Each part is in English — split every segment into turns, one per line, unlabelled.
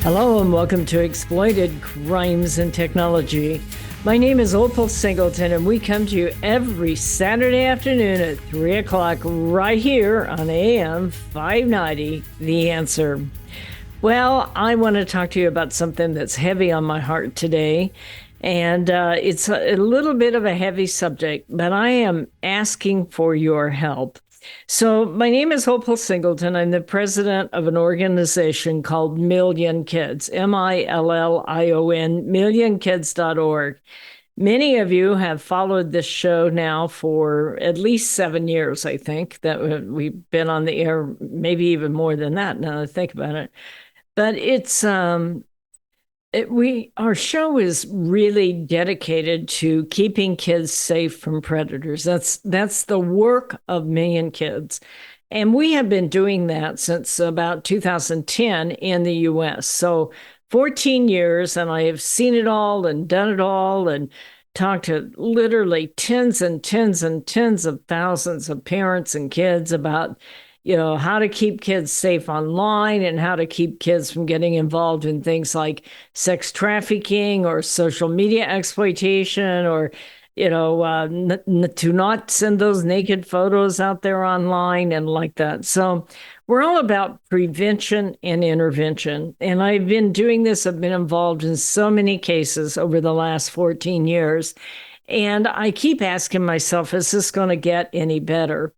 Hello and welcome to Exploited Crimes and Technology. My name is Opal Singleton and we come to you every Saturday afternoon at 3 o'clock right here on AM 590, The Answer. Well, I want to talk to you about something that's heavy on my heart today. And it's a little bit of a heavy subject, but I am asking for your help. So my name is Opal Singleton. I'm the president of an organization called Million Kids, Million, millionkids.org. Many of you have followed this show now for at least 7 years, I think, that we've been on the air, maybe even more than that now that I think about it. But it's our show is really dedicated to keeping kids safe from predators. That's the work of Million Kids. And we have been doing that since about 2010 in the US. So 14 years, and I have seen it all and done it all and talked to literally tens and tens and tens of thousands of parents and kids about how to keep kids safe online and how to keep kids from getting involved in things like sex trafficking or social media exploitation or, to not send those naked photos out there online and like that. So we're all about prevention and intervention. And I've been doing this. I've been involved in so many cases over the last 14 years. And I keep asking myself, is this going to get any better?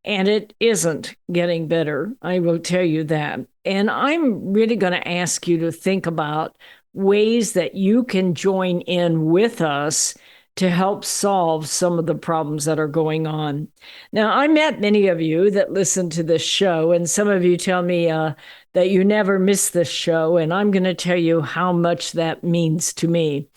And it isn't getting better, I will tell you that. And I'm really going to ask you to think about ways that you can join in with us to help solve some of the problems that are going on. Now, I met many of you that listen to this show, and some of you tell me that you never miss this show, and I'm going to tell you how much that means to me.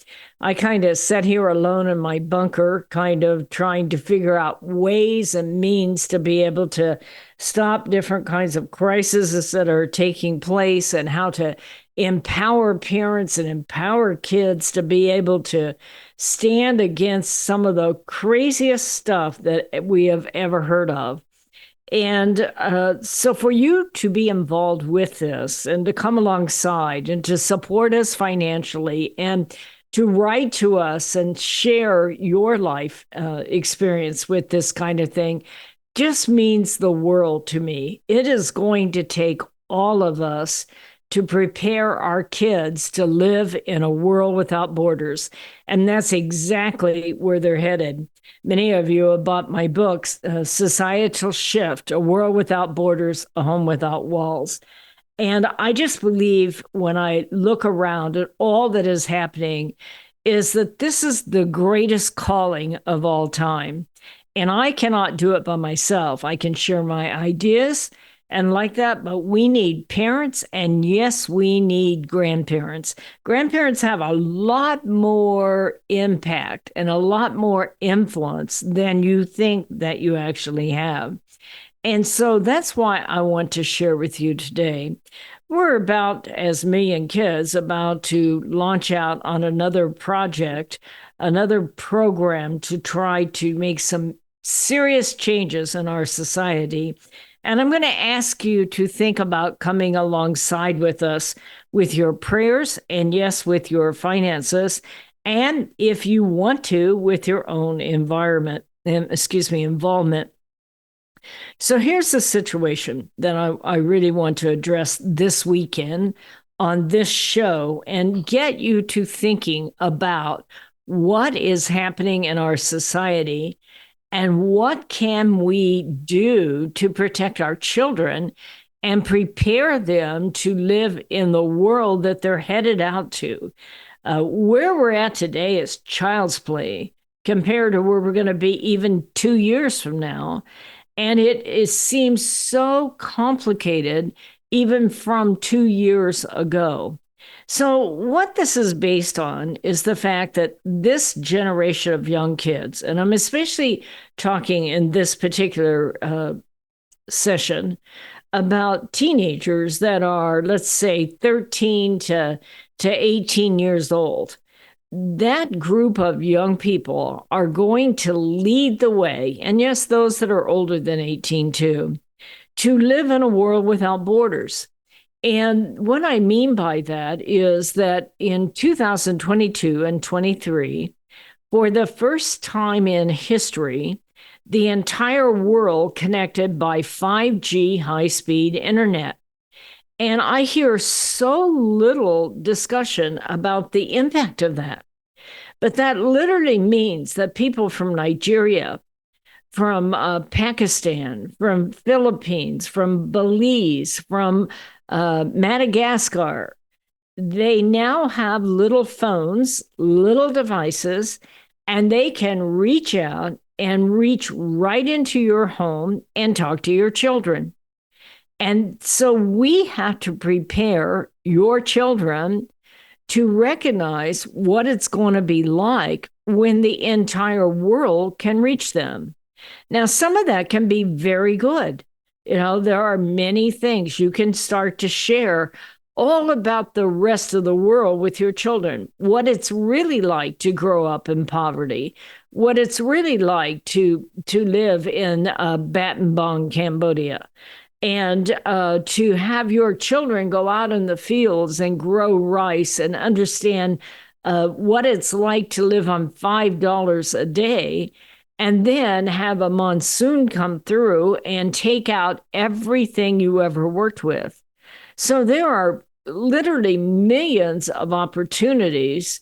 I kind of sat here alone in my bunker, kind of trying to figure out ways and means to be able to stop different kinds of crises that are taking place and how to empower parents and empower kids to be able to stand against some of the craziest stuff that we have ever heard of. And so for you to be involved with this and to come alongside and to support us financially and to write to us and share your life experience with this kind of thing just means the world to me. It is going to take all of us to prepare our kids to live in a world without borders. And that's exactly where they're headed. Many of you have bought my books, Societal Shift, A World Without Borders, A Home Without Walls. And I just believe when I look around at all that is happening is that this is the greatest calling of all time. And I cannot do it by myself. I can share my ideas and like that, but we need parents, and yes, we need grandparents. Grandparents have a lot more impact and a lot more influence than you think that you actually have. And so that's why I want to share with you today. We're about, as Million Kids, about to launch out on another project, another program to try to make some serious changes in our society. And I'm going to ask you to think about coming alongside with us with your prayers and, yes, with your finances. And if you want to, with your own involvement. So here's the situation that I really want to address this weekend on this show and get you to thinking about what is happening in our society and what can we do to protect our children and prepare them to live in the world that they're headed out to. Where we're at today is child's play compared to where we're going to be even 2 years from now. And it seems so complicated even from 2 years ago. So what this is based on is the fact that this generation of young kids, and I'm especially talking in this particular session about teenagers that are, let's say, 13 to 18 years old. That group of young people are going to lead the way, and yes, those that are older than 18 too, to live in a world without borders. And what I mean by that is that in 2022 and 23, for the first time in history, the entire world connected by 5G high speed internet. And I hear so little discussion about the impact of that. But that literally means that people from Nigeria, from Pakistan, from Philippines, from Belize, from Madagascar, they now have little phones, little devices, and they can reach out and reach right into your home and talk to your children. And so we have to prepare your children to recognize what it's going to be like when the entire world can reach them. Now, some of that can be very good. There are many things you can start to share all about the rest of the world with your children, what it's really like to grow up in poverty, what it's really like to live in Battambang, Cambodia, and to have your children go out in the fields and grow rice and understand what it's like to live on $5 a day, and then have a monsoon come through and take out everything you ever worked with. So there are literally millions of opportunities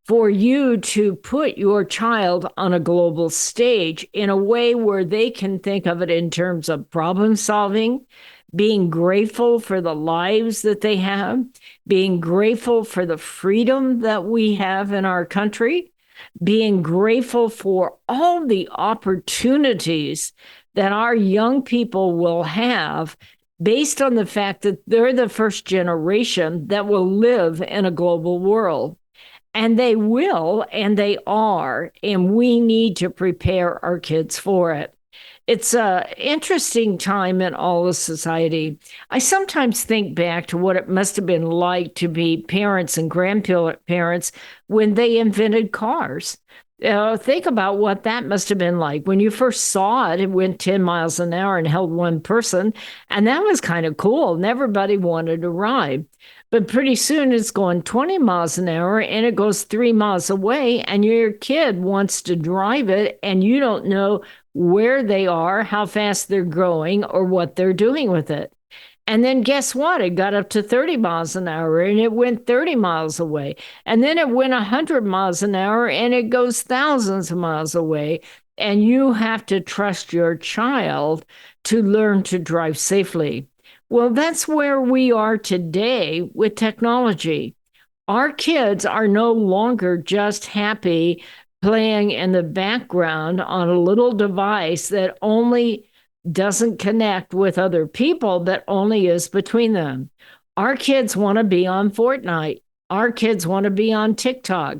for you to put your child on a global stage in a way where they can think of it in terms of problem solving, being grateful for the lives that they have, being grateful for the freedom that we have in our country, being grateful for all the opportunities that our young people will have based on the fact that they're the first generation that will live in a global world. And they will, and they are, and we need to prepare our kids for it. It's an interesting time in all of society. I sometimes think back to what it must have been like to be parents and grandparents when they invented cars. Think about what that must have been like. When you first saw it, it went 10 miles an hour and held one person. And that was kind of cool. And everybody wanted to ride. But pretty soon it's going 20 miles an hour and it goes 3 miles away. And your kid wants to drive it. And you don't know where they are, how fast they're going, or what they're doing with it. And then guess what? It got up to 30 miles an hour and it went 30 miles away. And then it went 100 miles an hour and it goes thousands of miles away. And you have to trust your child to learn to drive safely. Well, that's where we are today with technology. Our kids are no longer just happy playing in the background on a little device that only doesn't connect with other people, that only is between them. Our kids want to be on Fortnite. Our kids want to be on TikTok.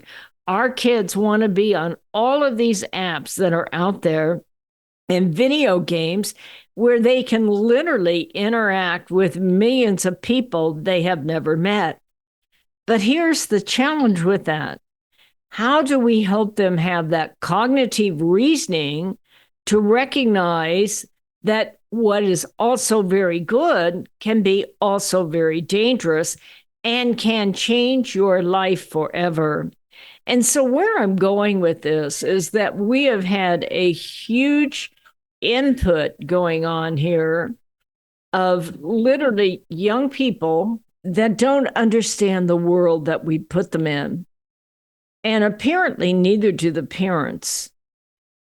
Our kids want to be on all of these apps that are out there and video games where they can literally interact with millions of people they have never met. But here's the challenge with that. How do we help them have that cognitive reasoning to recognize that what is also very good can be also very dangerous and can change your life forever? And so where I'm going with this is that we have had a huge input going on here of literally young people that don't understand the world that we put them in. And apparently neither do the parents.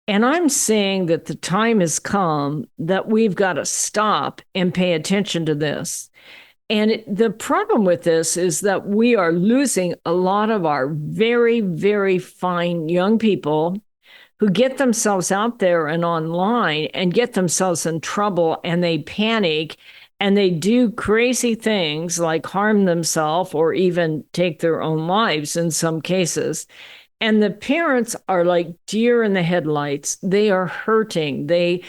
And I'm saying that the time has come that we've got to stop and pay attention to this. And the problem with this is that we are losing a lot of our very, very fine young people who get themselves out there and online and get themselves in trouble, and they panic and they do crazy things like harm themselves or even take their own lives in some cases. And the parents are like deer in the headlights. They are hurting. They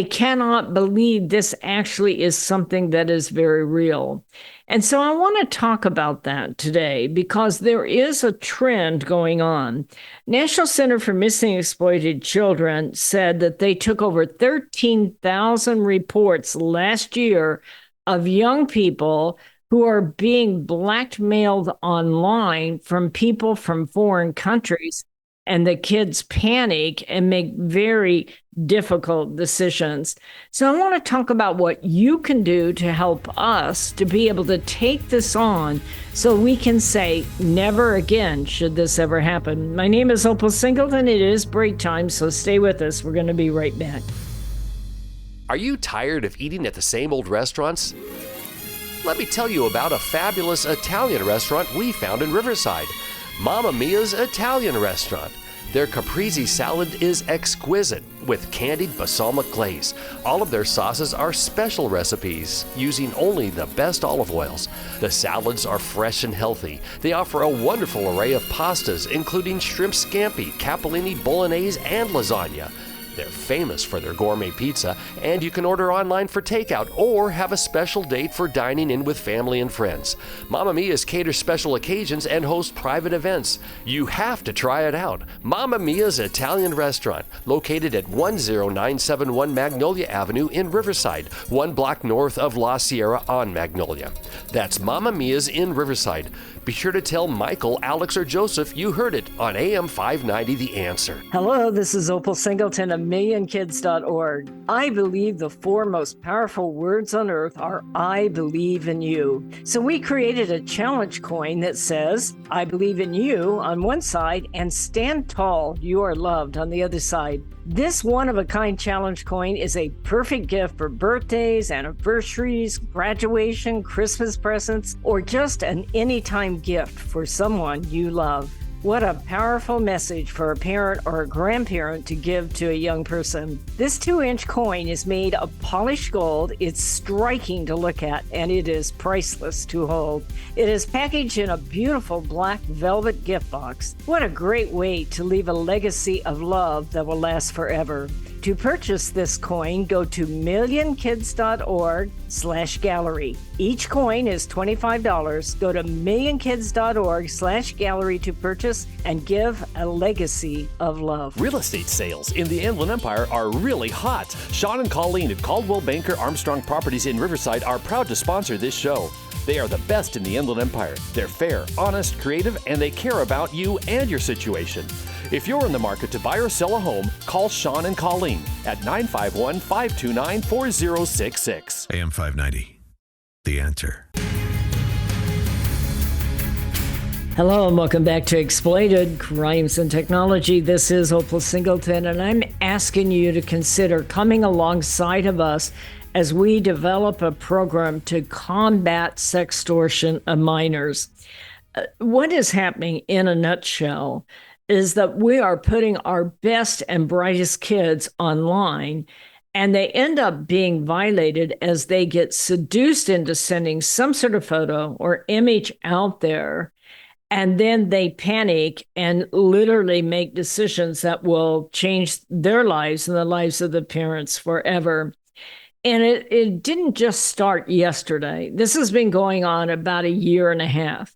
cannot believe this actually is something that is very real. And so I want to talk about that today because there is a trend going on. National Center for Missing and Exploited Children said that they took over 13,000 reports last year of young people who are being blackmailed online from people from foreign countries. And the kids panic and make very difficult decisions. So, I want to talk about what you can do to help us to be able to take this on so we can say, never again should this ever happen. My name is Opal Singleton. It is break time, so stay with us. We're going to be right back.
Are you tired of eating at the same old restaurants? Let me tell you about a fabulous Italian restaurant we found in Riverside, Mamma Mia's Italian Restaurant. Their caprese salad is exquisite with candied balsamic glaze. All of their sauces are special recipes using only the best olive oils. The salads are fresh and healthy. They offer a wonderful array of pastas, including shrimp scampi, capellini, bolognese, and lasagna. They're famous for their gourmet pizza, and you can order online for takeout or have a special date for dining in with family and friends. Mamma Mia's caters special occasions and hosts private events. You have to try it out. Mamma Mia's Italian Restaurant, located at 10971 Magnolia Avenue in Riverside, 1 block north of La Sierra on Magnolia. That's Mamma Mia's in Riverside. Be sure to tell Michael, Alex, or Joseph you heard it on AM 590 The Answer.
Hello, this is Opal Singleton of millionkids.org. I believe the 4 most powerful words on earth are I believe in you. So we created a challenge coin that says, I believe in you on one side and stand tall, you are loved on the other side. This one-of-a-kind challenge coin is a perfect gift for birthdays, anniversaries, graduation, Christmas presents, or just an anytime gift for someone you love. What a powerful message for a parent or a grandparent to give to a young person. This 2-inch coin is made of polished gold. It's striking to look at, and it is priceless to hold. It is packaged in a beautiful black velvet gift box. What a great way to leave a legacy of love that will last forever. To purchase this coin, go to millionkids.org/gallery. Each coin is $25. Go to millionkids.org/gallery to purchase and give a legacy of love.
Real estate sales in the Inland Empire are really hot. Sean and Colleen at Caldwell Banker Armstrong Properties in Riverside are proud to sponsor this show. They are the best in the Inland Empire. They're fair, honest, creative, and they care about you and your situation. If you're in the market to buy or sell a home, call Sean and Colleen at 951-529-4066.
AM 590, The Answer.
Hello and welcome back to Exploited Crimes and Technology. This is Opal Singleton, and I'm asking you to consider coming alongside of us as we develop a program to combat sextortion of minors. What is happening in a nutshell is that we are putting our best and brightest kids online, and they end up being violated as they get seduced into sending some sort of photo or image out there. And then they panic and literally make decisions that will change their lives and the lives of the parents forever. And it didn't just start yesterday. This has been going on about 1.5 years.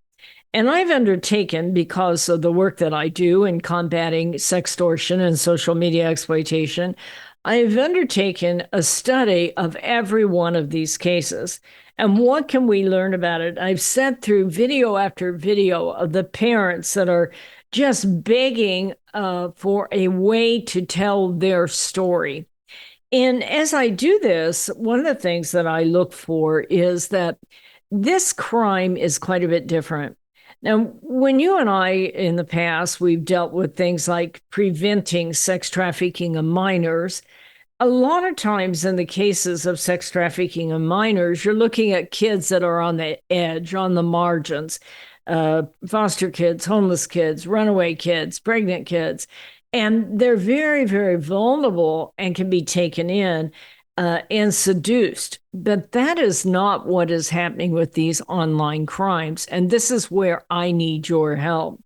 And I've undertaken, because of the work that I do in combating sextortion and social media exploitation, I've undertaken a study of every one of these cases. And what can we learn about it? I've sat through video after video of the parents that are just begging for a way to tell their story. And as I do this, one of the things that I look for is that this crime is quite a bit different. Now, when you and I, in the past, we've dealt with things like preventing sex trafficking of minors, a lot of times in the cases of sex trafficking of minors, you're looking at kids that are on the edge, on the margins, foster kids, homeless kids, runaway kids, pregnant kids. And they're very, very vulnerable and can be taken in and seduced. But that is not what is happening with these online crimes. And this is where I need your help.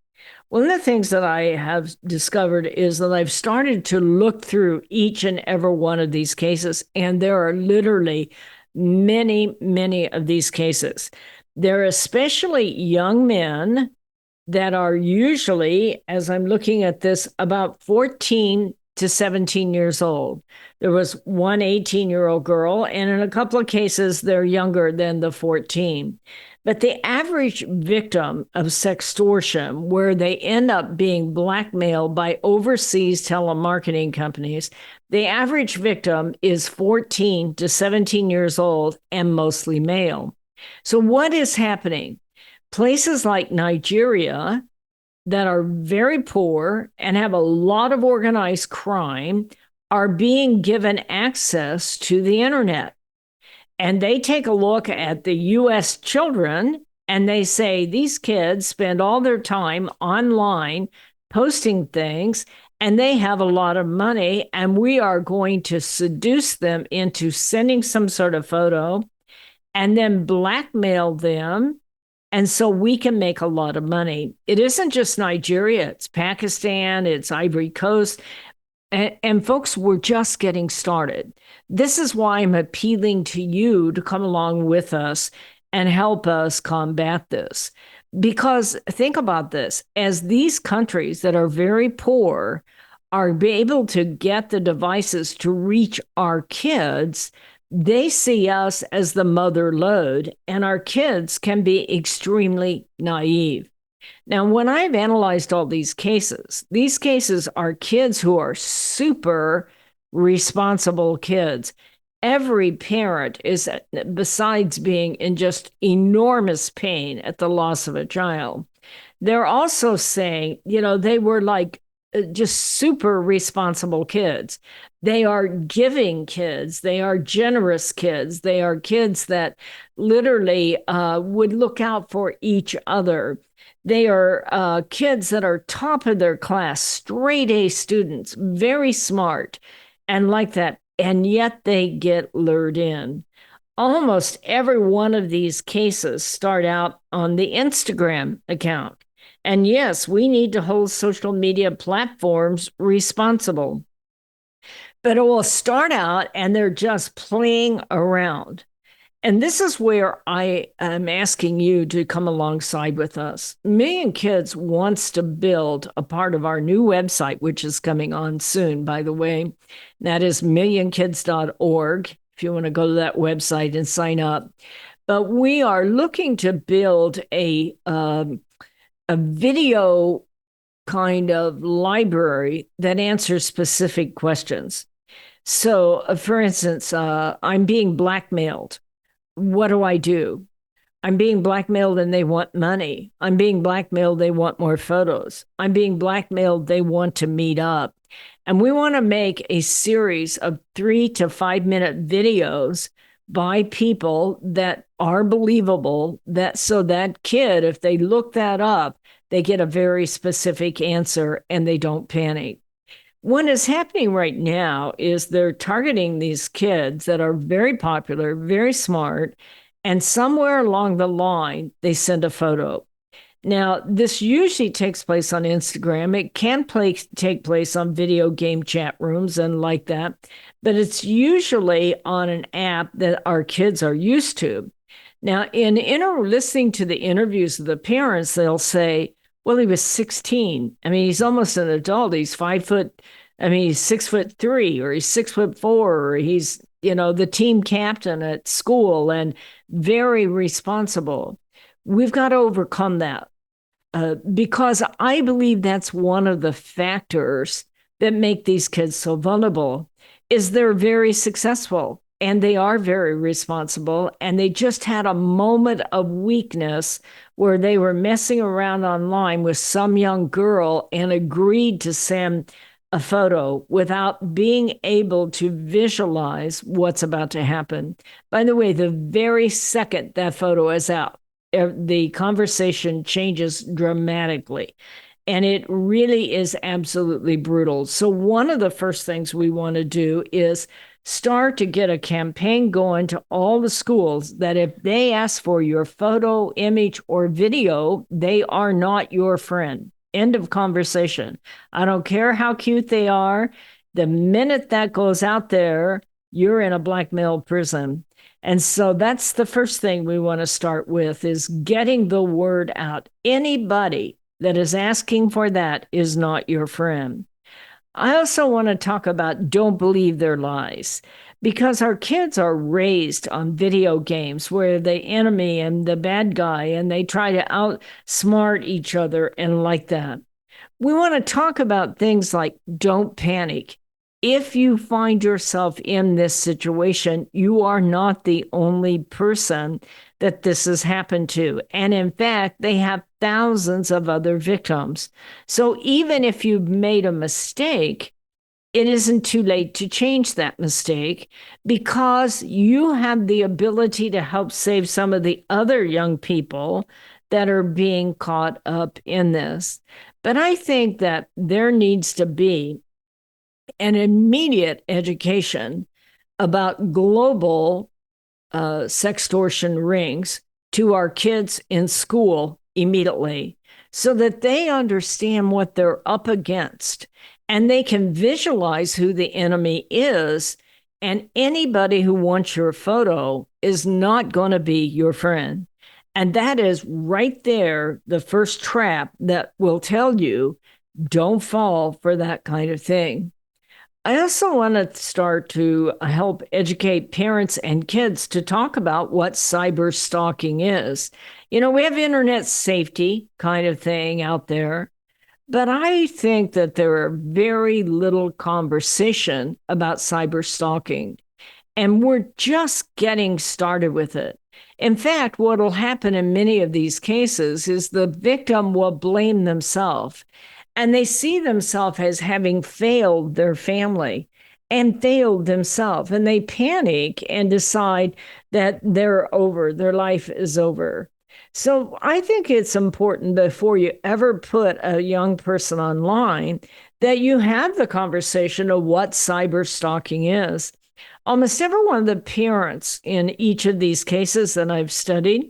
One of the things that I have discovered is that I've started to look through each and every one of these cases, and there are literally many, many of these cases. There are especially young men that are usually, as I'm looking at this, about 14 to 17 years old. There was one 18-year-old girl, and in a couple of cases, they're younger than the 14. But the average victim of sextortion, where they end up being blackmailed by overseas telemarketing companies, the average victim is 14 to 17 years old and mostly male. So, what is happening? Places like Nigeria, that are very poor and have a lot of organized crime, are being given access to the internet. And they take a look at the US children and they say these kids spend all their time online posting things and they have a lot of money, and we are going to seduce them into sending some sort of photo and then blackmail them. And so we can make a lot of money. It isn't just Nigeria, it's Pakistan, it's Ivory Coast. And folks, we're just getting started. This is why I'm appealing to you to come along with us and help us combat this. Because think about this, as these countries that are very poor are able to get the devices to reach our kids, they see us as the mother lode, and our kids can be extremely naive. Now, when I've analyzed all these cases are kids who are super responsible kids. Every parent is, besides being in just enormous pain at the loss of a child, they're also saying, they were like just super responsible kids. They are giving kids. They are generous kids. They are kids that literally would look out for each other. They are kids that are top of their class, straight A students, very smart, and like that. And yet they get lured in. Almost every one of these cases start out on the Instagram account. And yes, we need to hold social media platforms responsible. But it will start out and they're just playing around. And this is where I am asking you to come alongside with us. Million Kids wants to build a part of our new website, which is coming on soon, by the way. That is millionkids.org, if you want to go to that website and sign up. But we are looking to build a video kind of library that answers specific questions. So, for instance, I'm being blackmailed. What do I do? I'm being blackmailed and they want money. I'm being blackmailed, they want more photos. I'm being blackmailed, they want to meet up. And we want to make a series of 3 to 5 minute videos by people that are believable, that so that kid, if they look that up, they get a very specific answer and they don't panic. What is happening right now is they're targeting these kids that are very popular, very smart, and somewhere along the line, they send a photo. Now, this usually takes place on Instagram. It can take place on video game chat rooms and like that, but it's usually on an app that our kids are used to. Now, in listening to the interviews of the parents, they'll say, well, he was 16. I mean, he's almost an adult. He's 5 foot. I mean, he's 6'3", or he's 6'4", or he's, the team captain at school and very responsible. We've got to overcome that because I believe that's one of the factors that make these kids so vulnerable is they're very successful. And they are very responsible. And they just had a moment of weakness where they were messing around online with some young girl and agreed to send a photo without being able to visualize what's about to happen. By the way, the very second that photo is out, the conversation changes dramatically. And it really is absolutely brutal. So one of the first things we want to do is start to get a campaign going to all the schools that if they ask for your photo, image, or video, they are not your friend. End of conversation. I don't care how cute they are. The minute that goes out there, you're in a blackmail prison. And so that's the first thing we want to start with is getting the word out. Anybody that is asking for that is not your friend. I also want to talk about don't believe their lies because our kids are raised on video games where the enemy and the bad guy and they try to outsmart each other and like that. We want to talk about things like don't panic. If you find yourself in this situation, you are not the only person that this has happened to. And in fact, they have thousands of other victims. So even if you've made a mistake, it isn't too late to change that mistake because you have the ability to help save some of the other young people that are being caught up in this. But I think that there needs to be an immediate education about global sextortion rings to our kids in school immediately so that they understand what they're up against and they can visualize who the enemy is. And anybody who wants your photo is not going to be your friend. And that is right there, the first trap that will tell you don't fall for that kind of thing. I also want to start to help educate parents and kids to talk about what cyber stalking is. You know, we have internet safety kind of thing out there, but I think that there are very little conversation about cyber stalking, and we're just getting started with it. In fact, what will happen in many of these cases is the victim will blame themselves and they see themselves as having failed their family and failed themselves. And they panic and decide that they're over, their life is over. So I think it's important before you ever put a young person online that you have the conversation of what cyber stalking is. Almost every one of the parents in each of these cases that I've studied,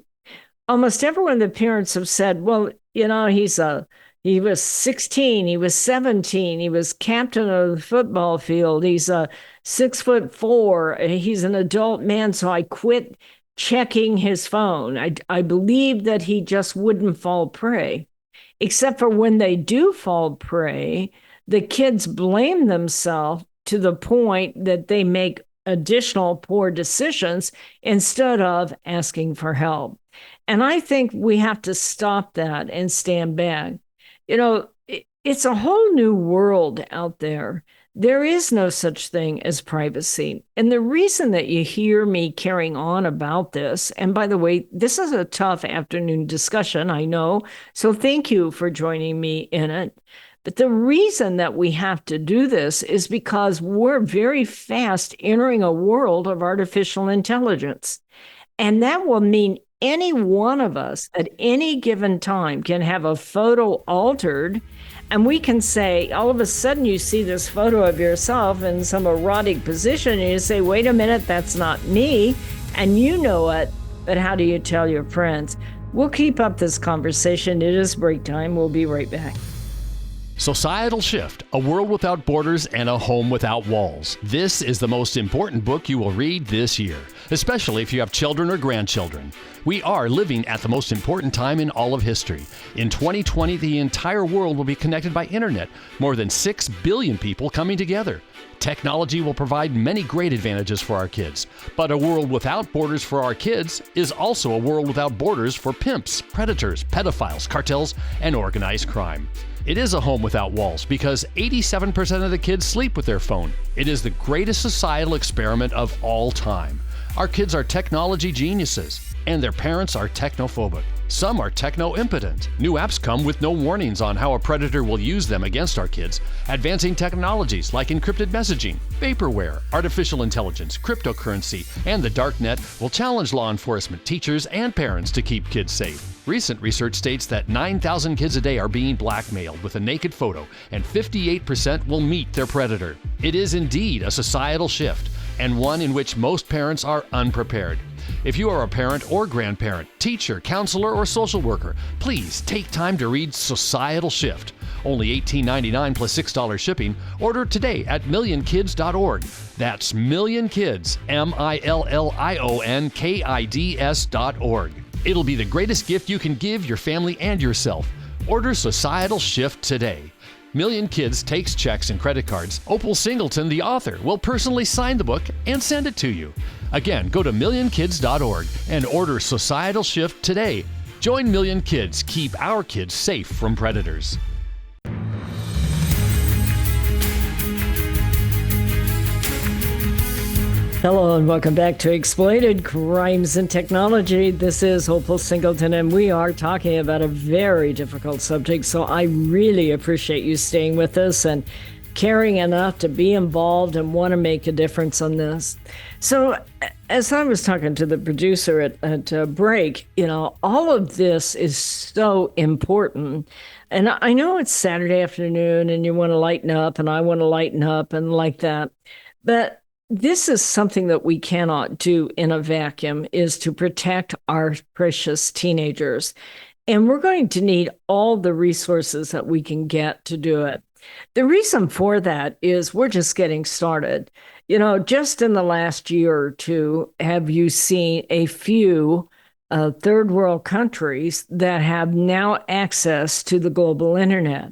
almost every one of the parents have said, well, you know, he was 16, he was 17, he was captain of the football field, he's a 6'4", he's an adult man, so I quit checking his phone. I believe that he just wouldn't fall prey, except for when they do fall prey, the kids blame themselves to the point that they make additional poor decisions instead of asking for help. And I think we have to stop that and stand back. You know, it's a whole new world out there. There is no such thing as privacy. And the reason that you hear me carrying on about this, and by the way, this is a tough afternoon discussion, I know. So thank you for joining me in it. But the reason that we have to do this is because we're very fast entering a world of artificial intelligence. And that will mean any one of us at any given time can have a photo altered, and we can say, all of a sudden you see this photo of yourself in some erotic position, and you say, wait a minute, that's not me, and you know it, but how do you tell your friends? We'll keep up this conversation. It is break time. We'll be right back.
Societal Shift, A World Without Borders and a Home Without Walls. This is the most important book you will read this year, especially if you have children or grandchildren. We are living at the most important time in all of history. In 2020, the entire world will be connected by internet, more than 6 billion people coming together. Technology will provide many great advantages for our kids, but a world without borders for our kids is also a world without borders for pimps, predators, pedophiles, cartels, and organized crime. It is a home without walls because 87% of the kids sleep with their phone. It is the greatest societal experiment of all time. Our kids are technology geniuses, and their parents are technophobic. Some are techno-impotent. New apps come with no warnings on how a predator will use them against our kids. Advancing technologies like encrypted messaging, vaporware, artificial intelligence, cryptocurrency, and the dark net will challenge law enforcement, teachers, and parents to keep kids safe. Recent research states that 9,000 kids a day are being blackmailed with a naked photo, and 58% will meet their predator. It is indeed a societal shift, and one in which most parents are unprepared. If you are a parent or grandparent, teacher, counselor, or social worker, please take time to read Societal Shift. Only $18.99 plus $6 shipping. Order today at millionkids.org. That's millionkids, millionkids.org. It'll be the greatest gift you can give your family and yourself. Order Societal Shift today. Million Kids takes checks and credit cards. Opal Singleton, the author, will personally sign the book and send it to you. Again, go to millionkids.org and order Societal Shift today. Join Million Kids. Keep our kids safe from predators.
Hello and welcome back to Exploited Crimes and Technology. This is Opal Singleton, and we are talking about a very difficult subject, so I really appreciate you staying with us and caring enough to be involved and want to make a difference on this. So as I was talking to the producer at break, all of this is so important. And I know it's Saturday afternoon and you want to lighten up and I want to lighten up and like that. But this is something that we cannot do in a vacuum, is to protect our precious teenagers. And we're going to need all the resources that we can get to do it. The reason for that is we're just getting started. Just in the last year or two, have you seen a few third world countries that have now access to the global internet?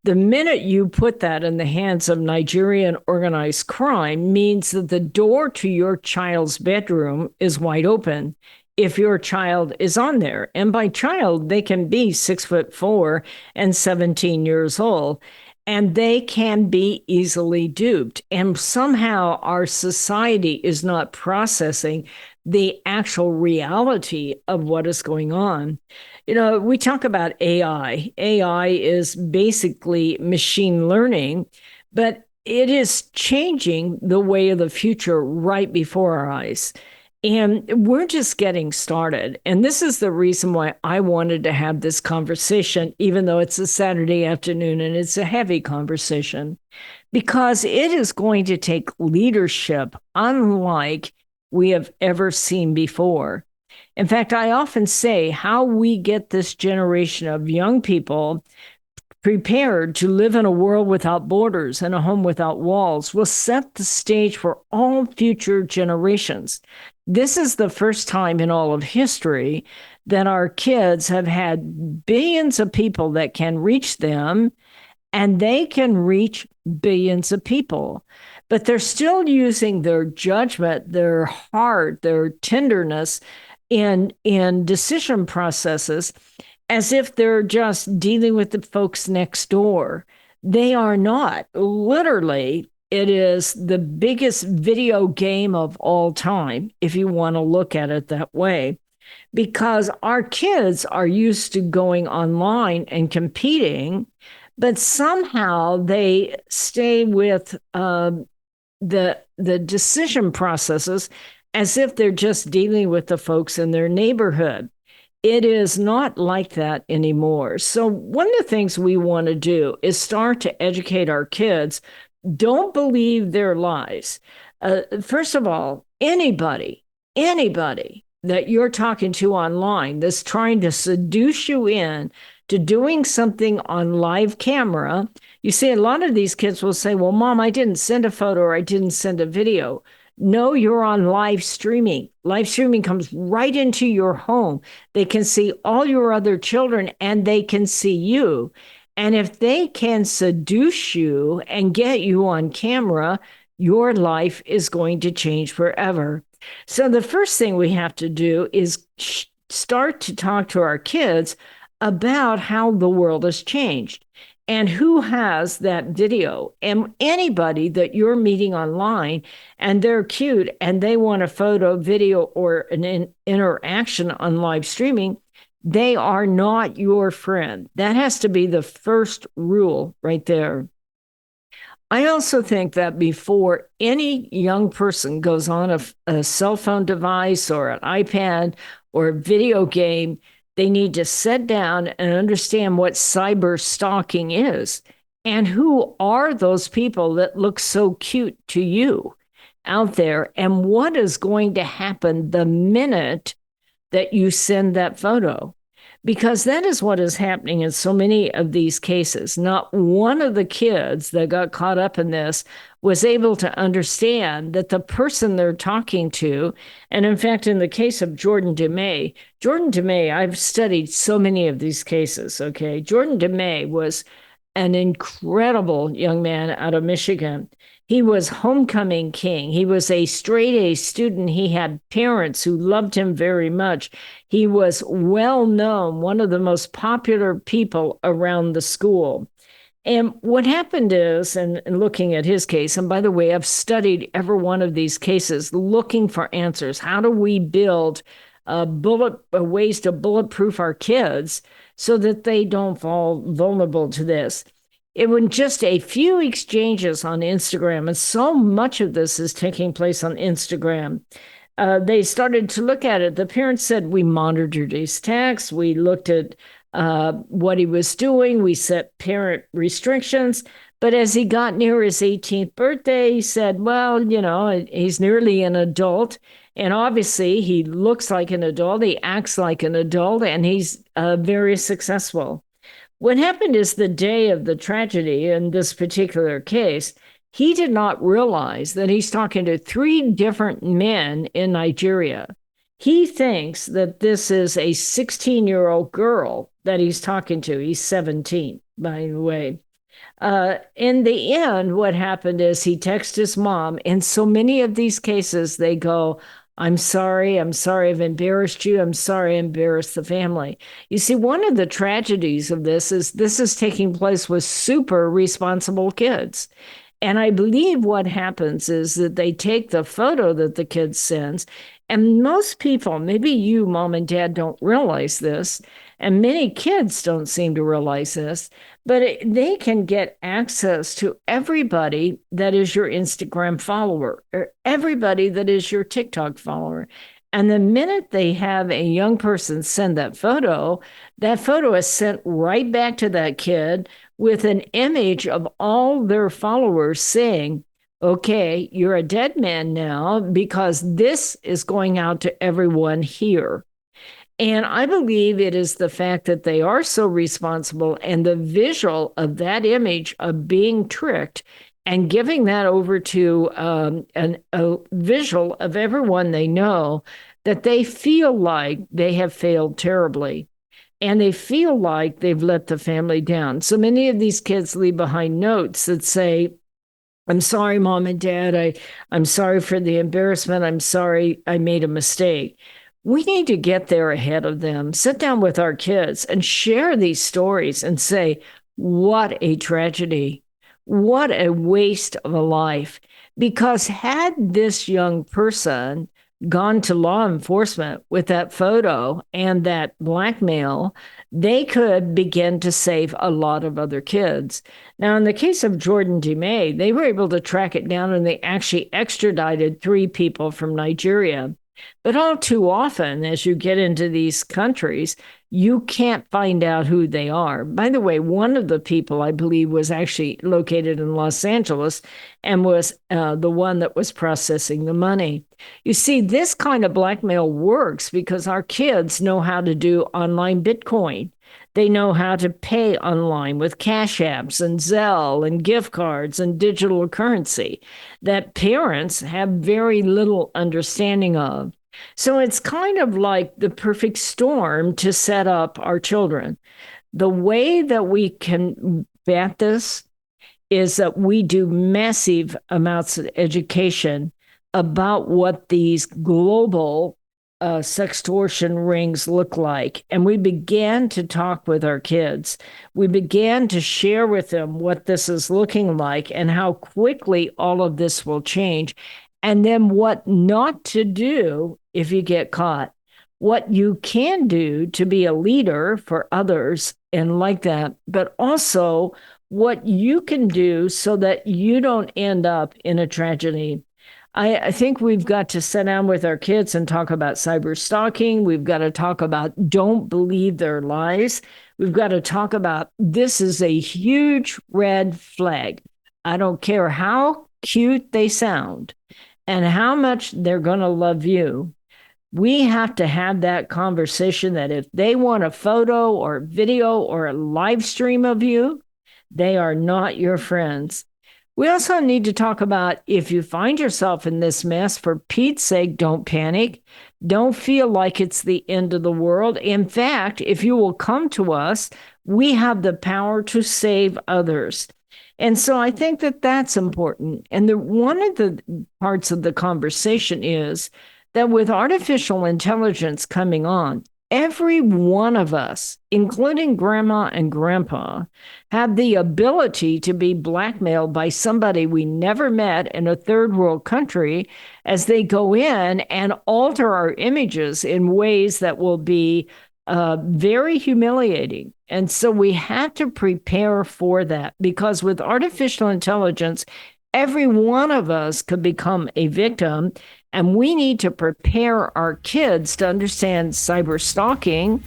The minute you put that in the hands of Nigerian organized crime means that the door to your child's bedroom is wide open if your child is on there. And by child, they can be 6'4" and 17 years old, and they can be easily duped. And somehow our society is not processing the actual reality of what is going on. We talk about AI. AI is basically machine learning, but it is changing the way of the future right before our eyes. And we're just getting started. And this is the reason why I wanted to have this conversation, even though it's a Saturday afternoon and it's a heavy conversation, because it is going to take leadership unlike we have ever seen before. In fact, I often say how we get this generation of young people prepared to live in a world without borders and a home without walls will set the stage for all future generations. This is the first time in all of history that our kids have had billions of people that can reach them, and they can reach billions of people. But they're still using their judgment, their heart, their tenderness in decision processes as if they're just dealing with the folks next door. They are not. Literally, it is the biggest video game of all time, if you want to look at it that way, because our kids are used to going online and competing, but somehow they stay with the decision processes as if they're just dealing with the folks in their neighborhood. It is not like that anymore. So one of the things we want to do is start to educate our kids. Don't believe their lies. First of all, anybody that you're talking to online that's trying to seduce you in to doing something on live camera, you see a lot of these kids will say, well, Mom, I didn't send a photo or I didn't send a video. No, you're on live streaming. Live streaming comes right into your home. They can see all your other children and they can see you. And if they can seduce you and get you on camera, your life is going to change forever. So the first thing we have to do is start to talk to our kids about how the world has changed and who has that video. And anybody that you're meeting online and they're cute and they want a photo, video, or an interaction on live streaming, they are not your friend. That has to be the first rule right there. I also think that before any young person goes on a cell phone device or an iPad or a video game, they need to sit down and understand what cyber stalking is and who are those people that look so cute to you out there and what is going to happen the minute that you send that photo. Because that is what is happening in so many of these cases. Not one of the kids that got caught up in this was able to understand that the person they're talking to, and in fact, in the case of Jordan DeMay, I've studied so many of these cases, okay? Jordan DeMay was an incredible young man out of Michigan. He was homecoming king. He was a straight A student. He had parents who loved him very much. He was well known, one of the most popular people around the school. And what happened is, and looking at his case, and by the way, I've studied every one of these cases looking for answers. How do we build ways to bulletproof our kids so that they don't fall vulnerable to this? It was just a few exchanges on Instagram, and so much of this is taking place on Instagram. They started to look at it. The parents said, we monitored his texts, we looked at what he was doing. We set parent restrictions. But as he got near his 18th birthday, he said, well, he's nearly an adult. And obviously, he looks like an adult, he acts like an adult, and he's very successful. What happened is the day of the tragedy in this particular case, he did not realize that he's talking to three different men in Nigeria. He thinks that this is a 16-year-old girl that he's talking to. He's 17, by the way. In the end, what happened is he texted his mom. In so many of these cases, they go, I'm sorry I've embarrassed you. I'm sorry I embarrassed the family. You see, one of the tragedies of this is taking place with super responsible kids. And I believe what happens is that they take the photo that the kid sends, and most people, maybe you, mom and dad, don't realize this, and many kids don't seem to realize this, but they can get access to everybody that is your Instagram follower or everybody that is your TikTok follower. And the minute they have a young person send that photo is sent right back to that kid with an image of all their followers saying, okay, you're a dead man now because this is going out to everyone here. And I believe it is the fact that they are so responsible and the visual of that image of being tricked and giving that over to a visual of everyone they know, that they feel like they have failed terribly. And they feel like they've let the family down. So many of these kids leave behind notes that say, I'm sorry, mom and dad. I'm sorry for the embarrassment. I'm sorry I made a mistake. We need to get there ahead of them, sit down with our kids and share these stories and say, what a tragedy. What a waste of a life. Because had this young person gone to law enforcement with that photo and that blackmail, they could begin to save a lot of other kids. Now, in the case of Jordan DeMay, they were able to track it down and they actually extradited 3 people from Nigeria. But all too often, as you get into these countries, you can't find out who they are. By the way, one of the people, I believe, was actually located in Los Angeles and was the one that was processing the money. You see, this kind of blackmail works because our kids know how to do online Bitcoin. They know how to pay online with Cash Apps and Zelle and gift cards and digital currency that parents have very little understanding of. So it's kind of like the perfect storm to set up our children. The way that we can bat this is that we do massive amounts of education about what these global sextortion rings look like. And we began to talk with our kids. We began to share with them what this is looking like and how quickly all of this will change. And then what not to do if you get caught. What you can do to be a leader for others and like that, but also what you can do so that you don't end up in a tragedy. I think we've got to sit down with our kids and talk about cyber stalking. We've got to talk about don't believe their lies. We've got to talk about this is a huge red flag. I don't care how cute they sound and how much they're going to love you. We have to have that conversation that if they want a photo or video or a live stream of you, they are not your friends. We also need to talk about if you find yourself in this mess, for Pete's sake, don't panic. Don't feel like it's the end of the world. In fact, if you will come to us, We have the power to save others. And so I think that that's important. And one of the parts of the conversation is that with artificial intelligence coming on, every one of us, including grandma and grandpa, have the ability to be blackmailed by somebody we never met in a third world country as they go in and alter our images in ways that will be very humiliating. And so we have to prepare for that, because with artificial intelligence, every one of us could become a victim. And we need to prepare our kids to understand cyber stalking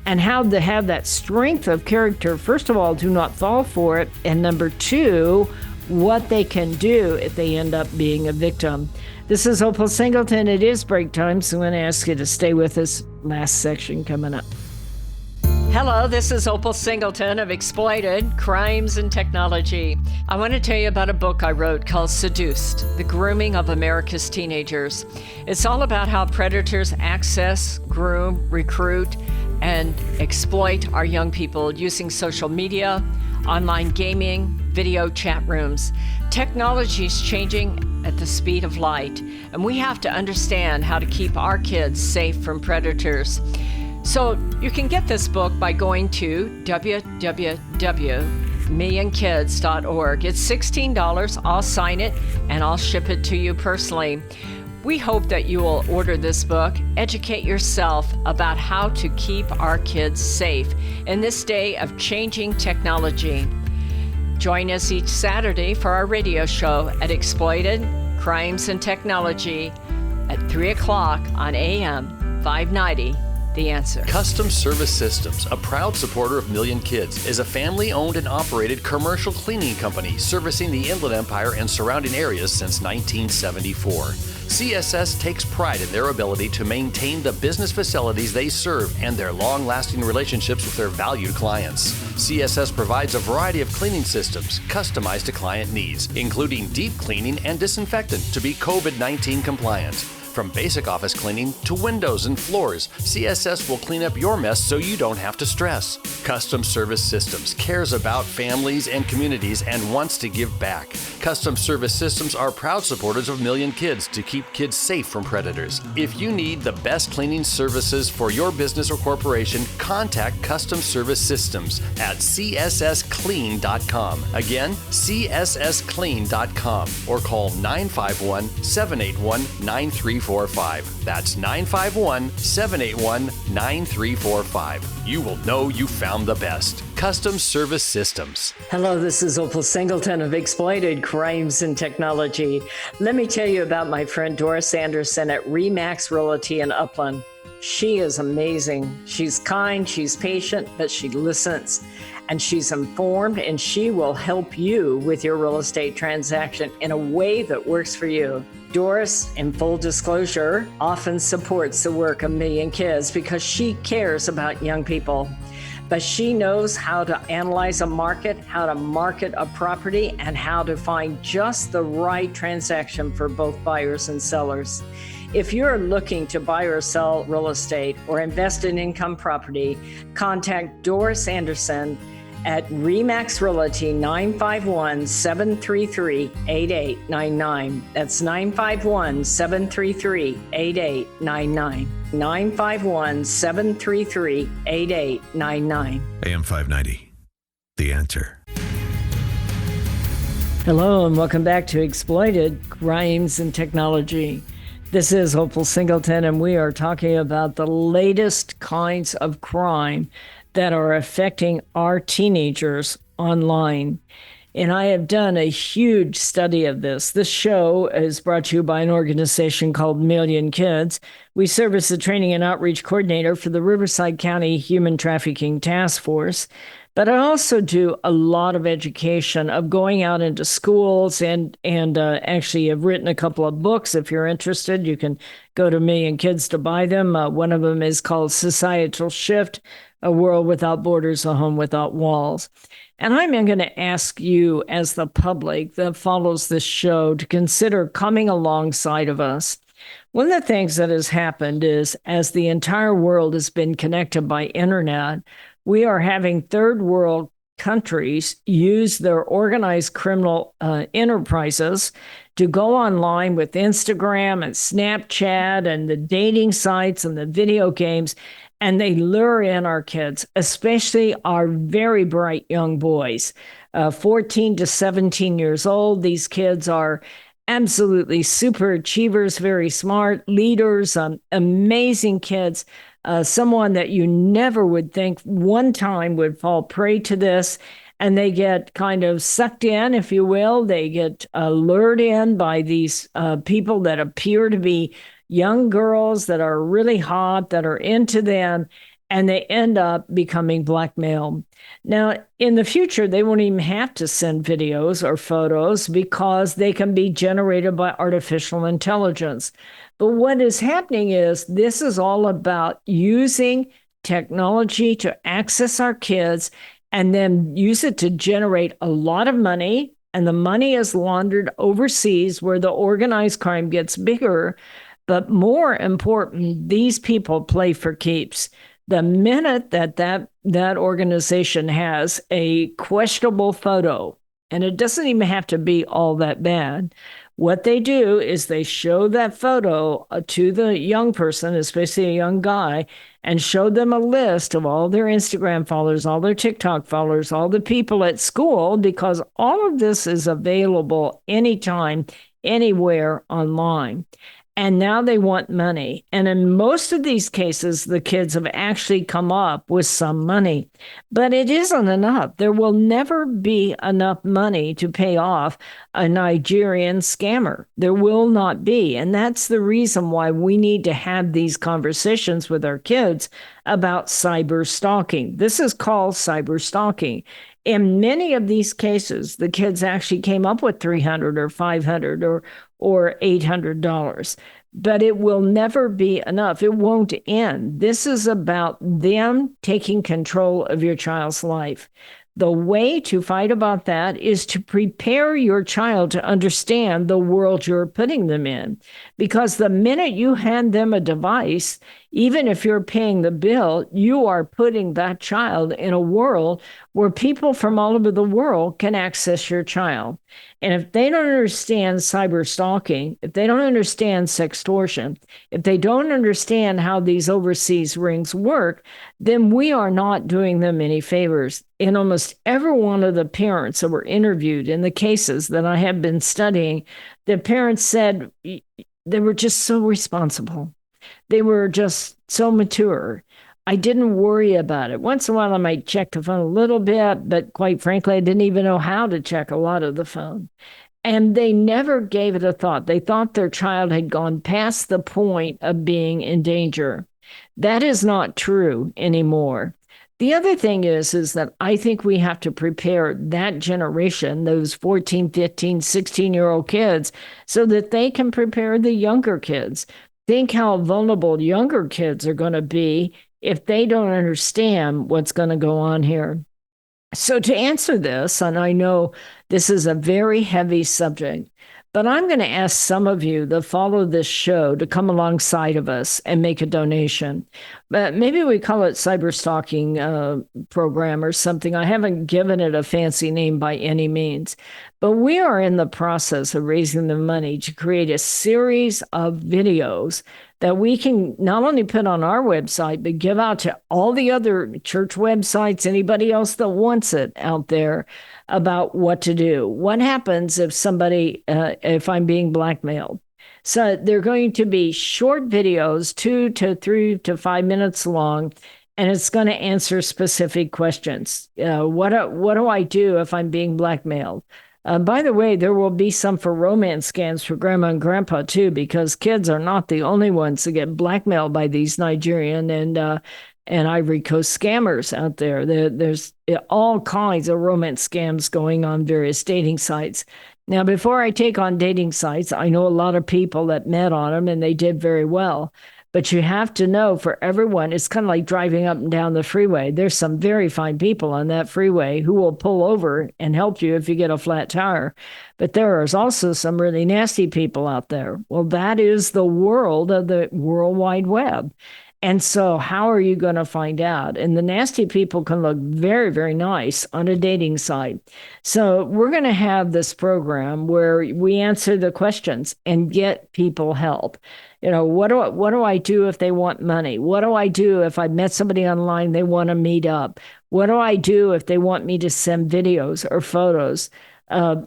and how to have that strength of character. First of all, do not fall for it. And number two, what they can do if they end up being a victim. This is Opal Singleton. It is break time, so I'm going to ask you to stay with us. Last section coming up. Hello, this is Opal Singleton of Exploited Crimes and Technology. I want to tell you about a book I wrote called Seduced, The Grooming of America's Teenagers. It's all about how predators access, groom, recruit, and exploit our young people using social media, online gaming, video chat rooms. Technology is changing at the speed of light, and we have to understand how to keep our kids safe from predators. So you can get this book by going to www.millionkids.org. It's $16. I'll sign it and I'll ship it to you personally. We hope that you will order this book, educate yourself about how to keep our kids safe in this day of changing technology. Join us each Saturday for our radio show at Exploited Crimes and Technology at 3 o'clock on AM 590. The Answer.
Custom Service Systems, a proud supporter of Million Kids, is a family-owned and operated commercial cleaning company servicing the Inland Empire and surrounding areas since 1974. CSS takes pride in their ability to maintain the business facilities they serve and their long-lasting relationships with their valued clients. CSS provides a variety of cleaning systems customized to client needs, including deep cleaning and disinfectant to be COVID-19 compliant. From basic office cleaning to windows and floors, CSS will clean up your mess so you don't have to stress. Custom Service Systems cares about families and communities and wants to give back. Custom Service Systems are proud supporters of Million Kids to keep kids safe from predators. If you need the best cleaning services for your business or corporation, contact Custom Service Systems at cssclean.com. Again, cssclean.com, or call 951-781-9345. That's 951-781-9345. You will know you found the best. Custom Service Systems.
Hello, this is Opal Singleton of Exploited Crimes and Technology. Let me tell you about my friend Doris Anderson at Remax Realty in Upland. She is amazing. She's kind, she's patient, but she listens. And she's informed, and she will help you with your real estate transaction in a way that works for you. Doris, in full disclosure, often supports the work of Million Kids because she cares about young people. But she knows how to analyze a market, how to market a property, and how to find just the right transaction for both buyers and sellers. If you're looking to buy or sell real estate or invest in income property, contact Doris Anderson at Remax Realty 951-733-8899. That's 951-733-8899. 951-733-8899.
AM 590. The Answer.
Hello and welcome back to Exploited Crimes and Technology. This is Opal Singleton, and we are talking about the latest kinds of crime that are affecting our teenagers online. And I have done a huge study of this. This show is brought to you by an organization called Million Kids. We serve as the training and outreach coordinator for the Riverside County Human Trafficking Task Force. But I also do a lot of education of going out into schools and actually have written a couple of books. If you're interested, you can go to Million Kids to buy them. One of them is called Societal Shift, A World Without Borders, A Home Without Walls. And I'm going to ask you as the public that follows this show to consider coming alongside of us. One of the things that has happened is as the entire world has been connected by internet, We are having third world countries use their organized criminal enterprises to go online with Instagram and Snapchat and the dating sites and the video games, and they lure in our kids, especially our very bright young boys, 14 to 17 years old. These kids are absolutely super achievers, very smart leaders, amazing kids. Someone that you never would think one time would fall prey to this. And they get kind of sucked in, if you will. They get lured in by these people that appear to be young girls that are really hot, that are into them, and they end up becoming blackmailed. Now, in the future, they won't even have to send videos or photos because they can be generated by artificial intelligence. But what is happening is this is all about using technology to access our kids and then use it to generate a lot of money. And the money is laundered overseas where the organized crime gets bigger. But more important, these people play for keeps. The minute that organization has a questionable photo, and it doesn't even have to be all that bad, what they do is they show that photo to the young person, especially a young guy, and show them a list of all their Instagram followers, all their TikTok followers, all the people at school, because all of this is available anytime, anywhere online. And now they want money. And in most of these cases, the kids have actually come up with some money, but it isn't enough. There will never be enough money to pay off a Nigerian scammer. There will not be. And that's the reason why we need to have these conversations with our kids about cyber stalking. This is called cyber stalking. In many of these cases, the kids actually came up with 300 or 500 or $800, but it will never be enough. It won't end. This is about them taking control of your child's life. The way to fight about that is to prepare your child to understand the world you're putting them in. Because the minute you hand them a device, even if you're paying the bill, you are putting that child in a world where people from all over the world can access your child. And if they don't understand cyber stalking, if they don't understand sextortion, if they don't understand how these overseas rings work, then we are not doing them any favors. In almost every one of the parents that were interviewed in the cases that I have been studying, the parents said they were just so responsible. They were just so mature. I didn't worry about it. Once in a while, I might check the phone a little bit, but quite frankly, I didn't even know how to check a lot of the phone. And they never gave it a thought. They thought their child had gone past the point of being in danger. That is not true anymore. The other thing is that I think we have to prepare that generation, those 14, 15, 16-year-old kids, so that they can prepare the younger kids. Think how vulnerable younger kids are going to be if they don't understand what's going to go on here. So, to answer this, and I know this is a very heavy subject, but I'm going to ask some of you that follow this show to come alongside of us and make a donation. But maybe we call it cyber stalking program or something. I haven't given it a fancy name by any means, but we are in the process of raising the money to create a series of videos that we can not only put on our website, but give out to all the other church websites, anybody else that wants it out there, about what to do. What happens if if I'm being blackmailed? So they're going to be short videos, 2 to 3 to 5 minutes long, and it's going to answer specific questions. What do I do if I'm being blackmailed? By the way, there will be some for romance scams for grandma and grandpa too, because kids are not the only ones that get blackmailed by these Nigerian and Ivory Coast scammers out there. There's all kinds of romance scams going on various dating sites. Now, before I take on dating sites, I know a lot of people that met on them and they did very well. But you have to know, for everyone, it's kind of like driving up and down the freeway. There's some very fine people on that freeway who will pull over and help you if you get a flat tire. But there is also some really nasty people out there. Well, that is the world of the World Wide Web. And so, how are you going to find out? And the nasty people can look very, very nice on a dating site. So, we're going to have this program where we answer the questions and get people help. What do I do if they want money? What do I do if I met somebody online, they want to meet up? What do I do if they want me to send videos or photos? Uh,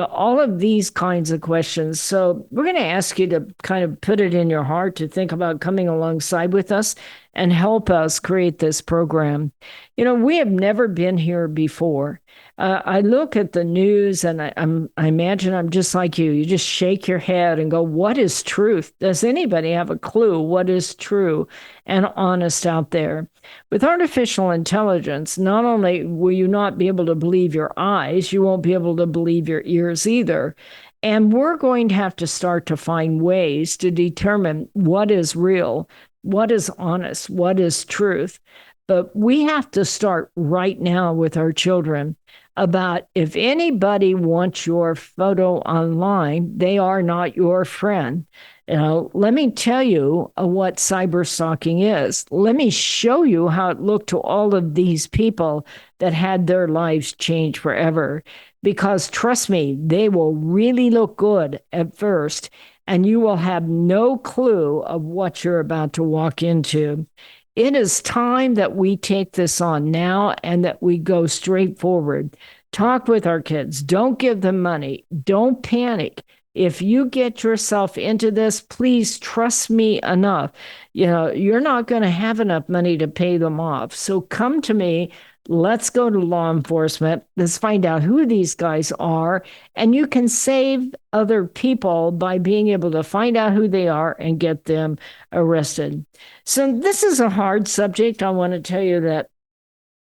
all of these kinds of questions. So we're going to ask you to kind of put it in your heart to think about coming alongside with us and help us create this program. We have never been here before. I look at the news and I imagine I'm just like you. You just shake your head and go, what is truth? Does anybody have a clue what is true and honest out there? With artificial intelligence, not only will you not be able to believe your eyes, you won't be able to believe your ears either. And we're going to have to start to find ways to determine what is real, what is honest, what is truth. But we have to start right now with our children about if anybody wants your photo online, they are not your friend. Let me tell you what cyber stalking is. Let me show you how it looked to all of these people that had their lives changed forever. Because trust me, they will really look good at first, and you will have no clue of what you're about to walk into. It is time that we take this on now and that we go straight forward. Talk with our kids. Don't give them money. Don't panic. If you get yourself into this, please trust me enough. You're not going to have enough money to pay them off. So come to me. Let's go to law enforcement. Let's find out who these guys are. And you can save other people by being able to find out who they are and get them arrested. So this is a hard subject. I want to tell you that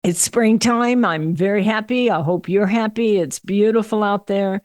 it's springtime. I'm very happy. I hope you're happy. It's beautiful out there.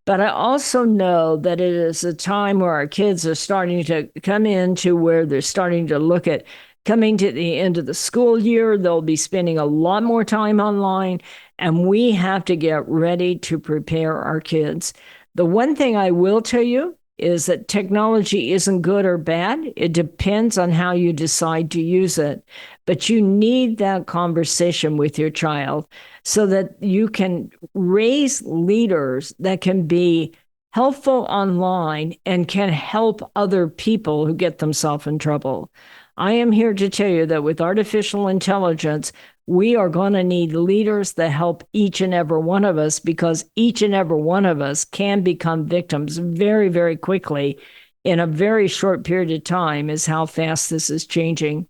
But I also know that it is a time where our kids are starting to come into where they're starting to look at coming to the end of the school year. They'll be spending a lot more time online, and we have to get ready to prepare our kids. The one thing I will tell you is that technology isn't good or bad. It depends on how you decide to use it. But you need that conversation with your child so that you can raise leaders that can be helpful online and can help other people who get themselves in trouble. I am here to tell you that with artificial intelligence, we are going to need leaders that help each and every one of us, because each and every one of us can become victims very, very quickly in a very short period of time, is how fast this is changing.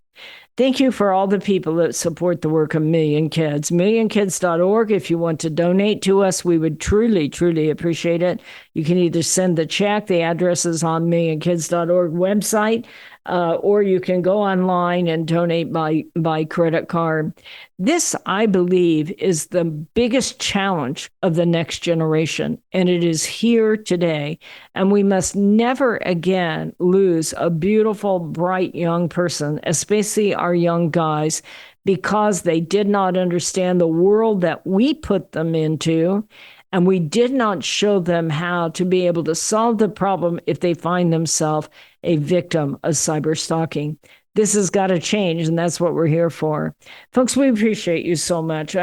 Thank you for all the people that support the work of Million Kids. MillionKids.org. If you want to donate to us, we would truly, truly appreciate it. You can either send the check, the address is on MillionKids.org website, or you can go online and donate by credit card. This, I believe, is the biggest challenge of the next generation, and it is here today. And we must never again lose a beautiful, bright young person, especially our young guys, because they did not understand the world that we put them into. And we did not show them how to be able to solve the problem if they find themselves a victim of cyber stalking. This has got to change, and that's what we're here for. Folks, we appreciate you so much.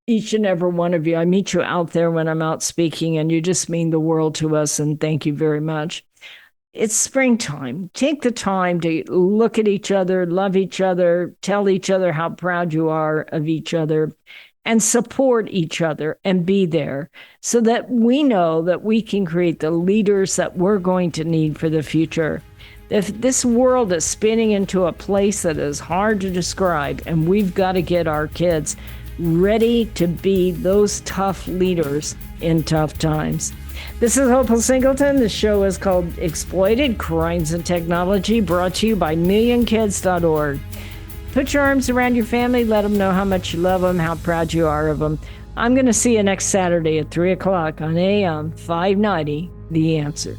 Each and every one of you. I meet you out there when I'm out speaking, and you just mean the world to us, and thank you very much. It's springtime. Take the time to look at each other, love each other, tell each other how proud you are of each other, and support each other and be there so that we know that we can create the leaders that we're going to need for the future. If this world is spinning into a place that is hard to describe, and we've got to get our kids ready to be those tough leaders in tough times. This is Opal Singleton. The show is called Exploited Crimes and Technology, brought to you by MillionKids.org. Put your arms around your family. Let them know how much you love them, how proud you are of them. I'm going to see you next Saturday at 3 o'clock on AM 590, The Answer.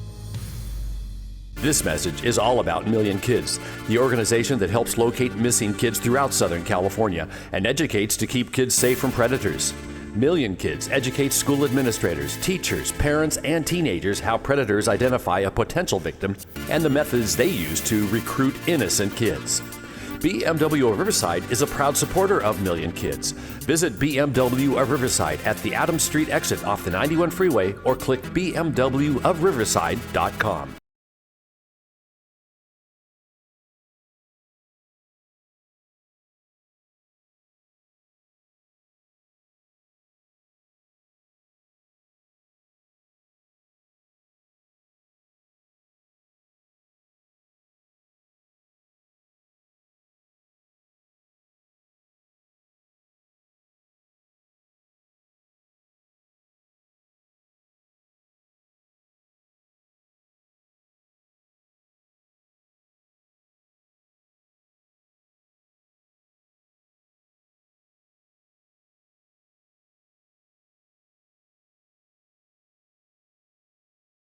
This message is all about Million Kids, the organization that helps locate missing kids throughout Southern California and educates to keep kids safe from predators. Million Kids educates school administrators, teachers, parents, and teenagers how predators identify a potential victim and the methods they use to recruit innocent kids.
BMW of Riverside is a proud supporter of Million Kids. Visit BMW of Riverside at the Adams Street exit off the 91 freeway or click bmwofriverside.com.